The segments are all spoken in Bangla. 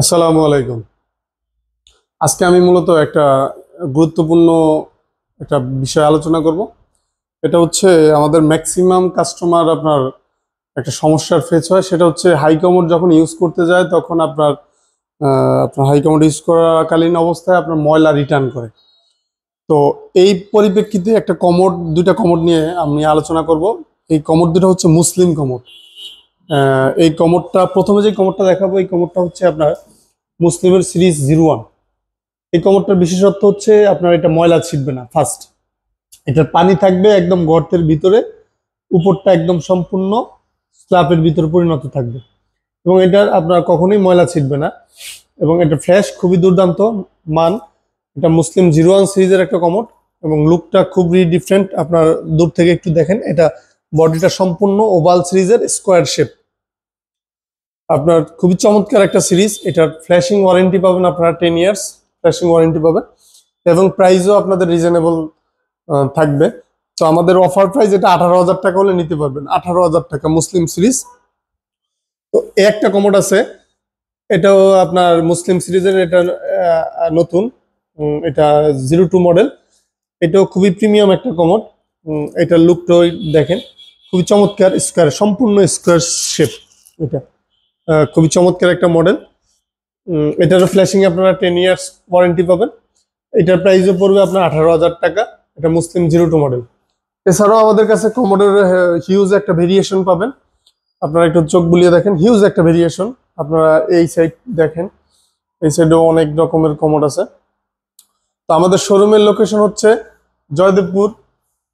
আসসালামু আলাইকুম। আজকে আমি মূলত একটা গুরুত্বপূর্ণ একটা বিষয় আলোচনা করব। এটা হচ্ছে আমাদের ম্যাক্সিমাম কাস্টমার আপনার একটা সমস্যার ফেস হয়, সেটা হচ্ছে হাই কমোড যখন ইউজ করতে যায় তখন আপনার হাই কমোড ইউজ করাকালীন অবস্থায় আপনার ময়লা রিটার্ন করে। তো এই পরিপ্রেক্ষিতে দুইটা কমোড নিয়ে আমি আলোচনা করব। এই কমোড দুটো হচ্ছে মুসলিম কমোড। এই কমোডটা প্রথমে যে কমোডটা দেখাবো, এই কমোডটা হচ্ছে আপনার মুসলিমের সিরিজ 01। এই কমোডটার বিশেষত্ব হচ্ছে আপনার এটা ময়লা ছিটবে না। ফার্স্ট, এটার পানি থাকবে একদম গর্তের ভিতরে, উপরটা একদম সম্পূর্ণ স্ল্যাবের ভিতরে পরিণত থাকবে এবং এটার আপনার কখনোই ময়লা ছিটবে না। এবং এটা ফ্ল্যাশ খুবই দুর্দান্ত মান। এটা মুসলিম 01 সিরিজের একটা কমোড এবং লুকটা খুবই ডিফারেন্ট। আপনার দূর থেকে একটু দেখেন, এটা বডিটা সম্পূর্ণ ওভাল সিরিজের স্কোয়ার শেপ। আপনার খুবই চমৎকার একটা সিরিজ। এটার ফ্ল্যাশিং ওয়ারেন্টি পাবেন আপনারা 10 ইয়ার্স ফ্ল্যাশিং ওয়ারেন্টি পাবেন এবং প্রাইসও আপনাদের রিজনেবল থাকবে। তো আমাদের অফার প্রাইস এটা 18,000 টাকা হলে নিতে পারবেন। 18,000 টাকা মুসলিম সিরিজ। তো একটা কমোড আছে, এটাও আপনার মুসলিম সিরিজের, এটা নতুন, এটা 02 মডেল। এটাও খুবই প্রিমিয়াম একটা কমোড। এটার লুকটাও দেখেন, খুবই চমৎকার, স্কোয়ার, সম্পূর্ণ স্কোয়ার শেপ। এটা খুবই চমৎকার একটা মডেল। এটারও ফ্ল্যাশিং আপনারা 10 ইয়ার্স ওয়ারেন্টি পাবেন। এটার প্রাইসও পড়বে আপনার 18,000 টাকা। এটা মুসলিম 02 মডেল। এছাড়াও আমাদের কাছে কমোডের হিউজ একটা ভেরিয়েশন পাবেন। আপনারা একটু চোখ বুলিয়ে দেখেন, হিউজ একটা ভেরিয়েশন। আপনারা এই সাইড দেখেন, এই সাইডেও অনেক রকমের কমোড আছে। তো আমাদের শোরুমের লোকেশন হচ্ছে জয়দেবপুর,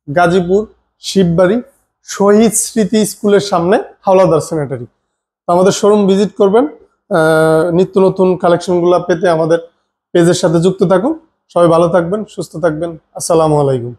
গাজীপুর, শিববাড়ি, শহীদ স্মৃতি স্কুলের সামনে, হাওলাদার স্যানিটারি। তো আমাদের শোরুম ভিজিট করবেন। নিত্য নতুন কালেকশনগুলো পেতে আমাদের পেজের সাথে যুক্ত থাকুন। সবাই ভালো থাকবেন, সুস্থ থাকবেন। আসসালামু আলাইকুম।